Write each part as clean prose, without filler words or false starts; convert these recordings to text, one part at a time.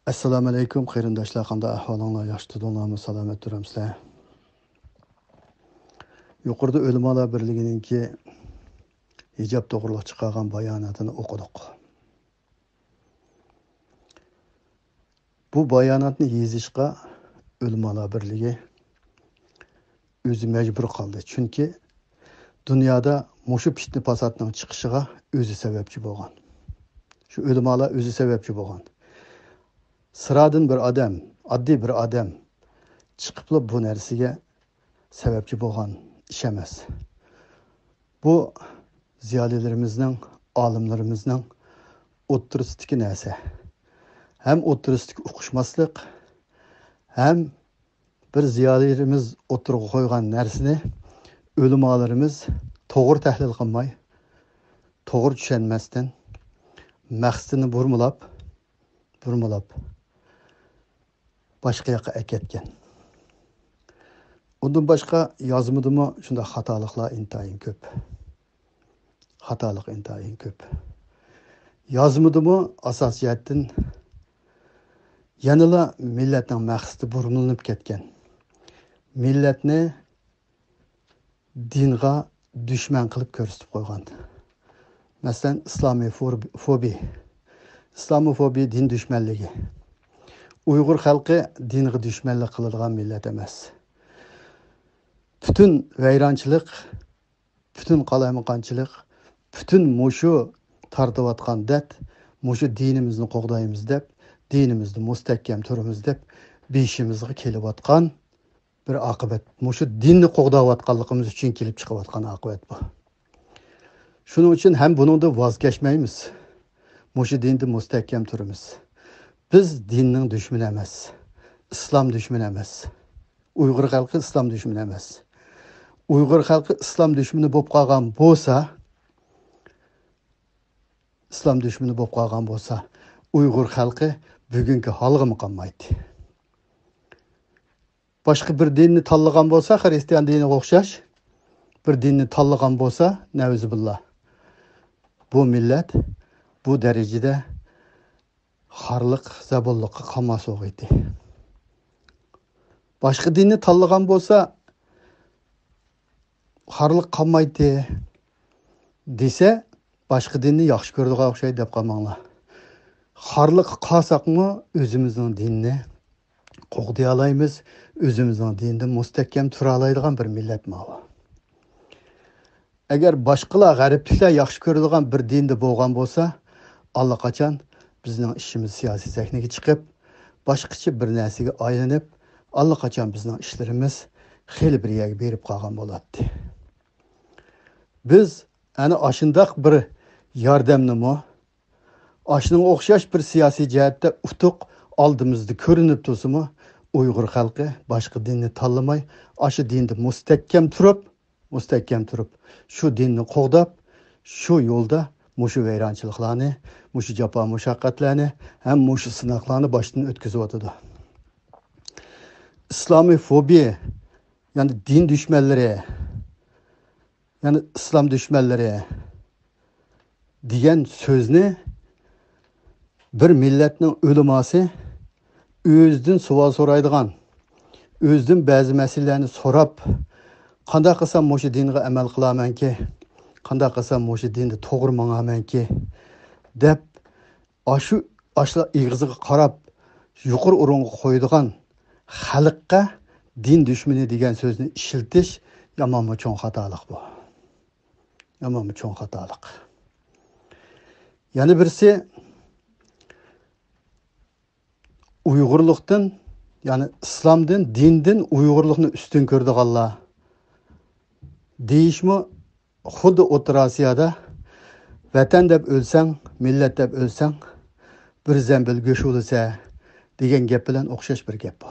Assalomu alaykum qarindoshlar, qanday ahvolinglar? Yaxshi tudinglarmi? Salomat turamsizlar? Yuqorida O'limalar birligininki hijob to'g'riliq chiqargan bayonotini o'qidik. Bu bayonotni yezishga O'limalar birligi o'zi majbur qoldi. Chunki dunyoda mushu fitna fasodning chiqishiga o'zi sababchi bo'lgan. Shu O'limalar o'zi sababchi bo'lgan. Sıradan bir adam, addi bir adam çıkıp bu narsiga sebepçi bo'lgan ish emas. Bu ziyolilarimizning, olimlarimizning o'tirisidagi narsa. Hem o'tirisidagi uqishmaslik, hem bir ziyolilarimiz o'tirg'a qo'ygan narsani o'limalarimiz to'g'ri tahlil qilmay, to'g'ri tushunmasdan maqsadini burmulab başka yoqqa aketgan. Ondan başka yazmadımı şunda hatalıklar intayin köp. Hatalık intayin köp. Yazmadımı asasiyetin yanıla milletin maqsadi burunlanıp ketken. Milletni dinga düşman qilib ko'rsatib qo'ygan. Masalan, İslamofobi din düşmanligi. Uyghur xalqi dinga düşmanlik qiladigan millat emas. Bütün vayronchilik, bütün qalaymaqonchilik, bütün mushu tartayotgan deb, mushu dinimizni qo'g'daymiz deb, dinimizni mustahkam turamiz deb beshimizga kelayotgan bir oqibat. Mushu dinni qo'g'dayotganligimiz uchun kelib chiqayotgan oqibat bu. Shuning uchun ham buningda voz kechmaymiz. Mushu dinni mustahkam turamiz. Biz dinning düşmanı emas. İslam düşmanı emas. Uyghur xalqi İslam düşmanı emas. Uyghur xalqi İslam düşmanı bo'lib qolgan bo'lsa, Uyghur xalqi bugungi holga qolmaydi. Boshqa bir dinni tanlagan bo'lsa, Xristian diniga o'xshash bir dinni tanlagan bo'lsa, nauzubillah. Bu millat bu darajada xarliq, zabulliqqa qolmas o'g'aydi. Başka dinni tanlagan bo'lsa, xarliq qolmaydi desa, başka dinni yaxshi ko'radigan o'xshaydi deb qolmanglar. Xarliq qolsaqmi, o'zimizning dinni qo'g'day olamiz, o'zimizning dinni mustahkam tura oladigan bir millat ma'vo. Agar boshqalar g'arbliklar yaxshi ko'radigan bir dinda bo'lgan bo'lsa, allaqachon bizning ishimiz siyosiy sahnaga chiqib, boshqacha bir narsaga aylanib, allaqachon bizning ishlarimiz xeyli bir yerga berib qolgan bo'ladi. Biz ana ashundaq bir yordamnimi, ashning o'xshash bir siyosiy jihatda utuq oldimizda ko'rinib tursa-mu, Uyg'ur xalqi boshqa dinni tanlamay, ashu dinda mustahkam turib, shu dinni qo'g'dab, shu yo'lda mushu vayronchiliklarni, mushu jafo mushaqqatlarni, ham mushu sinoqlarni boshdan o'tkazib o'tadi. İslamofobiya, yani din düşmanları, yani İslam düşmanları degan so'zni bir millatning o'liması o'zidan savol so'raydigan, o'zidan ba'zi masalalarni so'rab, qanday qilsam mushu dinga amal qilamanki, qanday qilsam mushu dinda to'g'ri manamanki deb ashla ig'ziga qarab yuqori o'ringa qo'yadigan xalqqa din düşmanı degan so'zni ishiltish yomon cho'ng xatolik bu. Yomon cho'ng xatolik. Yana birisi Uyg'urlikdan, yani İslamdan, dindan Uyg'urlikni ustun ko'rdiganlar deyishmi, xuddi O'rta Osiyoda vatan deb o'lsang, millat deb o'lsang, bir zambil go'sht o'lsa degan gap bilan o'xshash bir gap bu.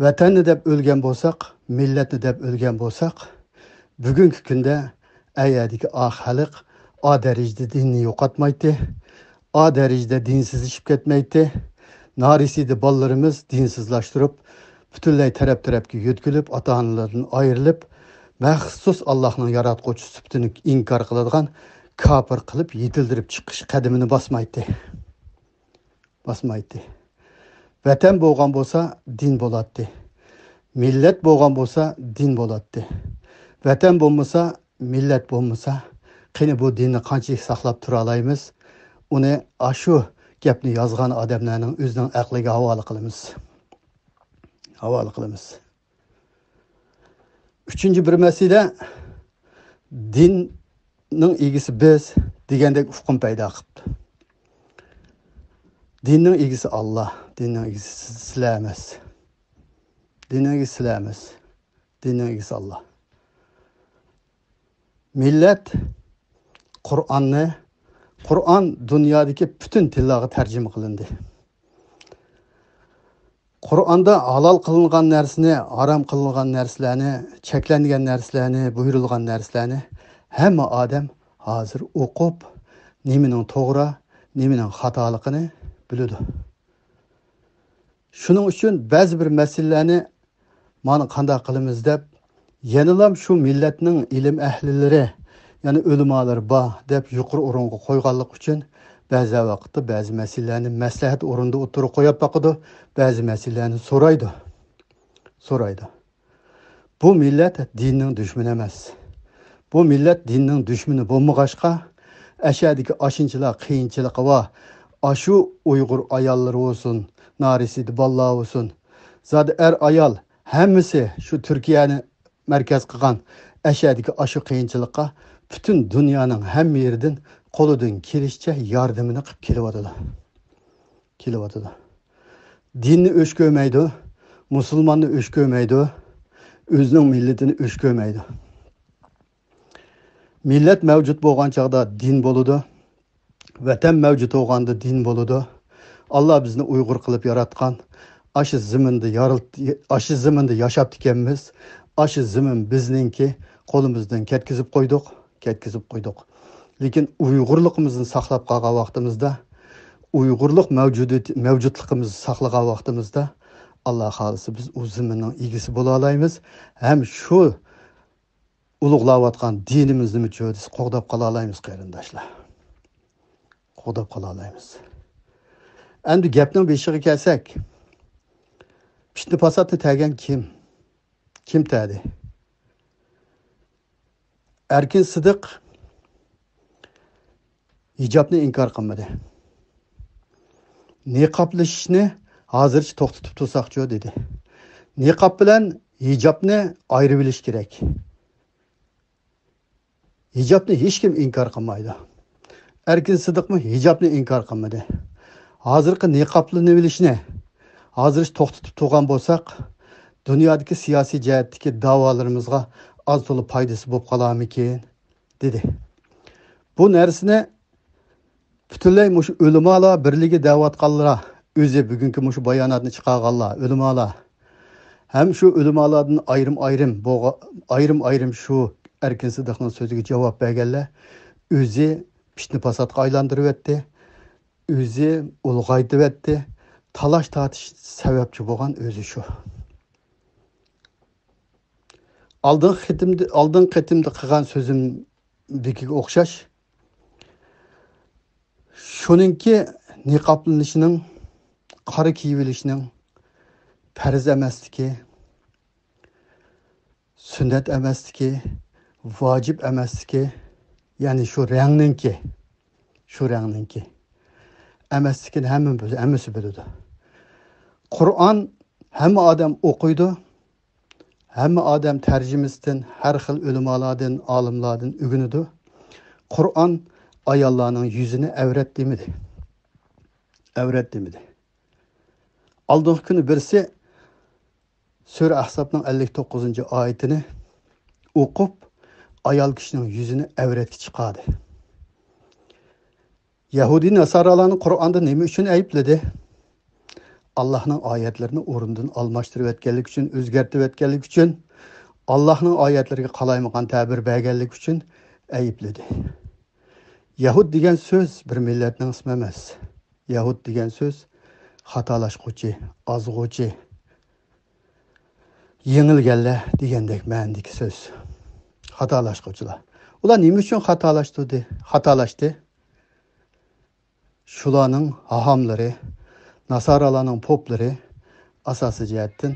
Vatanni deb o'lgan bo'lsak, millatni deb o'lgan bo'lsak, bugungi kunda ayadagi xalq o darajada dinni yo'qotmaydi, o darajada dinsizlashib ketmaydi. Narisida bolalarimiz dinsizlashtirib, butunlay taraf-tarafga yo'tkilib, ota-onalardan ayrilib, maxsus Allohning yaratquchi sifatini inkor qiladigan kafir qilib yetildirib chiqish qadamini bosmaydi. Vatan bo'lgan bo'lsa din bo'ladi. Millat bo'lgan bo'lsa din bo'ladi. Vatan bo'lmasa, millat bo'lmasa, qani bu dinni qanchalik saqlab tura olamiz? Uni ashu gapni yozgan odamlarning o'zining aqliga havola qilamiz. Üçüncü bir mesele dinning egisi biz degandek hukm paydo qilibdi. Dinning egisi Allah, dinning egisi sizlar emas. Dinning egisi Allah. Millet Kur'an dünyadaki bütün tillarga tercüme kılındı. Kur'an'da halal kılıngan nersini, haram kılıngan nerslerini, çeklengen nerslerini, buyurulgan nerslerini hem adam hazır okup neminin doğru, neminin hatalıkını biliyordu. Şunun için bazı bir meselelerini mana qanday qilamiz deb yenilam şu milletning ilim ahlileri yani ölümalar deb yuqori o'ringa qo'yganlik uchun ba'zi vaqtda ba'zi masalalarni maslahat o'rinda o'tirib qo'yib boqadi, ba'zi masalalarni so'raydi. Bu millet dinning dushmani emas. Bu millet dinning dushmani bo'lmag'achqa, ashadagi aşınçılar, qiyinchilik va ashu Uyg'ur ayollari olsun, narisidi ballar olsun, zodi ayol hammasi shu Turkiyani markaz qilgan ashadagi ashu qiyinchilikqa bütün dünyanın hem yerinden qo'lidan kelishicha yordamini qilib kelyapti. Dinni o'ch ko'rmaydi, musulmonni o'ch ko'rmaydi, o'zining millatini o'ch ko'rmaydi. Millat mavjud bo'lgan chaqda din bo'ladi, vatan mavjud bo'lganda din bo'ladi. Allah bizni Uyg'ur qilib yaratgan, aşı ziminde yaşap dikenimiz, aşı zimin bizninki qo'limizdan ketkizib qo'ydik. Lekin Uyg'urligimizni saqlab qolgan vaqtimizda, Uyg'urlik mavjudligimizni saqlagan vaqtimizda Allah xolisi biz u ziminning egisi bo'la olamiz. Ham shu ulug'layotgan dinimizni mücadele qo'g'dab qola olamiz qarindoshlar. Qo'g'dab qola olamiz. Endi gapning beshiga kelsak, Pishni pasatni tagan kim? Kim tadi? Erkin Sıdık hijobni inkor qilmadi. Niqoblashishni hozircha to'xtatib tursak dedi. Niqob bilan hijobni ayirib bilish kerak. Hijobni hech kim inkor qilmaydi. Erkin Sıdıkmi hijobni inkor qilmadi. Hozirgi niqoblini bilishni hozircha to'xtatib turgan bo'lsak, dunyodagi siyosiy jihatdagi da'volarimizga az to'la foydasi bo'lib qolarmikin dedi. Bu narsani butunlay mushu o'limalar birligi da'vatqanlar, o'zi bugungi mushu bayonotni chiqarganlar, o'limalar ham shu o'limalardan ayrim shu Erkin Sıdıkning so'ziga javob berganlar o'zi pishni pasatga aylantirib etdi, o'zi ulg'aytib etdi. Talaş tartış sebepçi bo'lgan o'zi shu. Aldın qitimda qilgan so'zimdagi o'xshash. Shuningki niqoblanishining, qora kiyilishining farz emasligi, sunnat emasligi, vojib emasligi, ya'ni shu rangninki emasligini hammasi biladi. Kur'an hamma odam o'qiydi, hamma odam tarjimasidan, har xil ulamolardan, olimlardan o'rganadi. Kur'an ayollarning yuzini avrat demadi. Aldığın kuni birisi Sura Ahzabning 59-oyatini o'qib, ayol kishining yuzini avratga chiqardi. Yahudi Nasaralarning Qur'onda nima uchun aybladi? Allah'ın ayetlerini o'rindan almashtirib etganlik uchun, o'zgartirib etganlik uchun, Allah'ın ayetleriga qalaymagan ta'bir berganlik uchun aybladi. Yahud degan so'z bir millatning ismi emas. Yahud degan so'z xatolashquvchi, ozg'uvchi, yengilganlar degandek ma'nodagi so'z. Xatolashquvchilar. Ular nima uchun xatolashdi? Shularning hahamlari, nasaralarning poplari asosiy jihatdan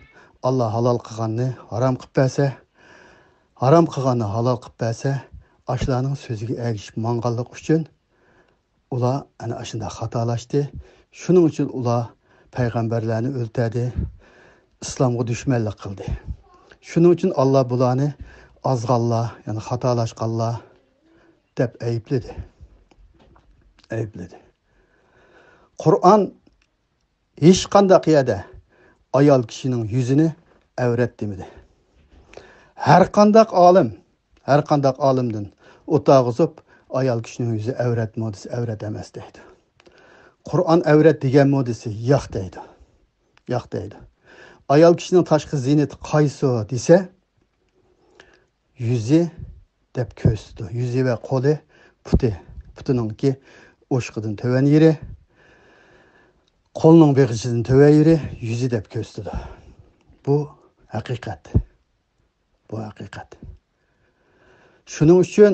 Allah halol qilganni harom qilib bersa, harom qilganni halol qilib bersa, ashlarning so'ziga ergishib manganlik uchun ular ana shunda xatolashdi. Shuning uchun ular payg'ambarlarni o'ldirdi, islomga dushmanlik qildi. Shuning uchun Allah bularni azg'anlar, ya'ni xatolashganlar deb aybladi. Qur'on hech qanday qiyada ayol kishining yuzini avrat demadi. Har qanday olimdan o'tag'izib ayol kishining yuzi avrat modisi avrat emas deydi. Qur'on avrat degan modisi yo'q deydi. Ayol kishining tashqi ziynati qaysi desa, yuzi deb ko'rsatdi. Yuzi va qo'li, putiningki o'shqidan töven yeri, qo'lning beg'ichidan töven yeri yuzi deb ko'rsatdi. Bu haqiqat. Shuning uchun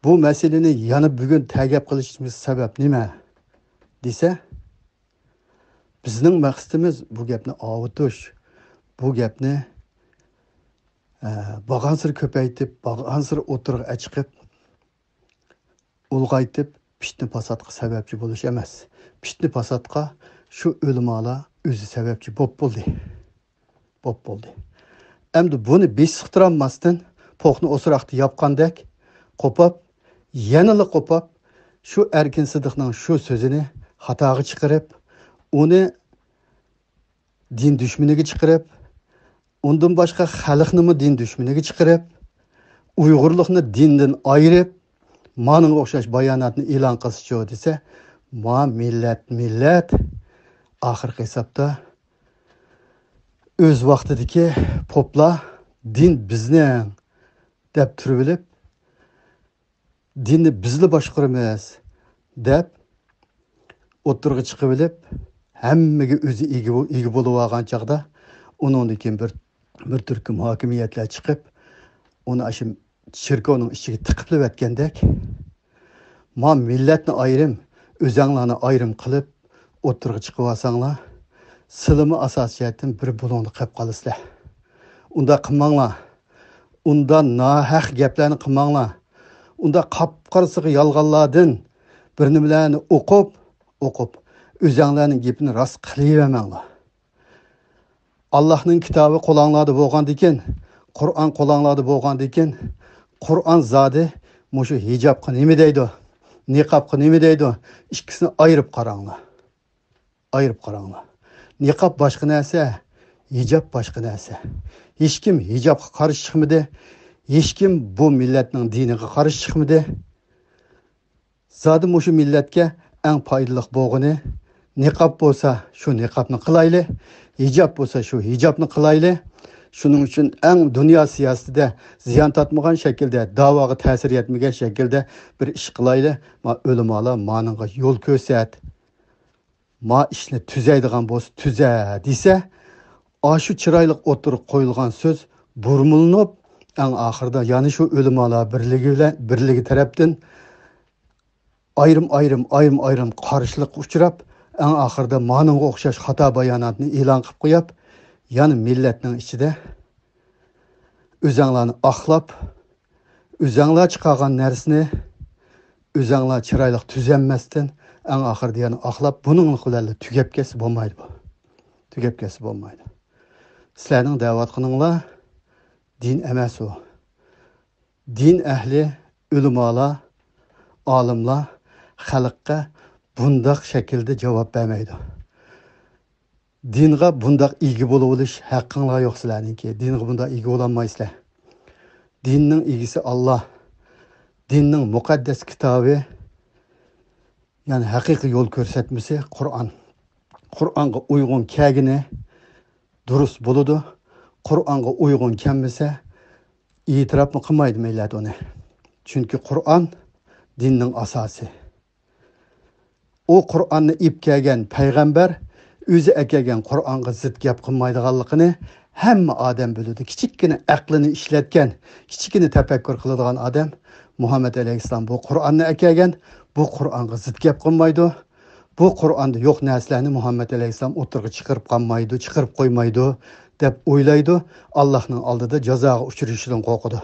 bu masalani yana bugun ta'gib qilishimiz sabab nima desa, bizning maqsadimiz bu gapni ovutish, bu gapni bag'ansir ko'paytib, bag'ansir o'tirg'a chiqib, ulg'aytib, fitna fasodga sababchi bo'lish emas. Fitna fasodga shu o'limalar o'zi sababchi bo'ldi. Endi buni besiqtiranmasdan po'qni o'sroqda yapqandek qo'pab, yanada qo'pab, shu Erkin Sidiqning shu so'zini xatoga chiqarib, uni din dushmaniga chiqarib, undan boshqa xalqni din dushmaniga chiqarib, Uyg'urlikni dindan ayirib, mana o'xshash bayonotni e'lon qilishchi desa, ma millat oxirgi hisobda o'z vaqtidagi poplar din bizning deb turib, dinni bizli boshqaramiz deb o'tirg'i chiqib olib, hammaga o'zi ega bo'lib olgan chaqda undan keyin bir turkum hokimiyatlar chiqib, uni shu shirkovning ichiga tiqib o'tgandek, ma millatni ayrim, o'zinglarni ayrim qilib o'tirg'i chiqib olsanglar, silimi asosiyatdan bir bulonni qilib qolasizlar. Unda qilmanglar. Unda nahaq gaplarni qilmanglar. Unda qapqarsiq yolg'onlardan bir nimalarni o'qib, o'zinglarning gapini rost qilavermanglar. Allohning kitobi qo'linglarda bo'lgandan, Qur'on qo'linglarda bo'lgandan, Qur'on zodi mushu hijobga nima deydi? Niqobga nima deydi? Ikkisini ayirib qaranglar. Niqob boshqa narsa, hijob boshqa narsa. Hech kim hijobga qarshi chiqmadi. Hech kim bu millatning diniga qarshi chiqmadi. Zodi mushu millatga eng foydali bo'lgani niqob bo'lsa, shu niqobni qilayli, hijob bo'lsa, shu hijobni qilayli. Shuning uchun eng dunyo siyosatida ziyon tortmagan shaklda, da'voga ta'sir etmagan shaklda bir ish qilayli. Ma o'limalar ma'noga yo'l ko'rsat. Ma ishni tuzaydigan bo'lsa, tuza desa, shu chiroyli o'tirib qo'yilgan so'z burmulinib, eng oxirida yana shu o'limalar birligi tarafdan ayrim qarshilik uchrab, eng oxirida ma'noga o'xshash xato bayonotni e'lon qilib qo'yib, yani millatning ichida o'zinglarni oqlab, o'zinglar chiqargan narsani o'zinglar chiroyli tuzanmasdan eng oxirida yana oqlab, buning bilan tugab ketsa bo'lmaydi. Sizlarning da'vatqininglar din emas u. Din ahli, ulamolar, olimlar xalqqa bundaq shaklda javob bermaydi. Dinga bundaq ega bo'lib olish haqqinglar yo'q sizlarningki. Dinga bundaq ega bo'lolmaysizlar. Dinning egisi Allah. Dinning muqaddas kitobi, yani haqiqiy yo'l ko'rsatmasi Qur'on. Qur'onga uyg'un kelgini durust bo'ladi. Qur'onga uyg'un kelmasa, e'tirof qilmaydi millat uni. Chunki Qur'on dinning asosi. O Qur'onni ib kelgan payg'ambar o'zi kelgan Qur'onga zid gap qilmaydiganligini hamma odam biladi. Kichikgina aqlini ishlatgan, kichikgina tafakkur qiladigan odam Muhammad alayhissalom bu Qur'onni akagan, bu Qur'onga zid gap qilmaydi. Bu Qur'onda yo'q narsalarni Muhammad alayhissalom o'tirg'i chiqarib qo'ymaydi deb o'ylaydi. Allohning oldida jazoga uchrashidan qo'rqadi.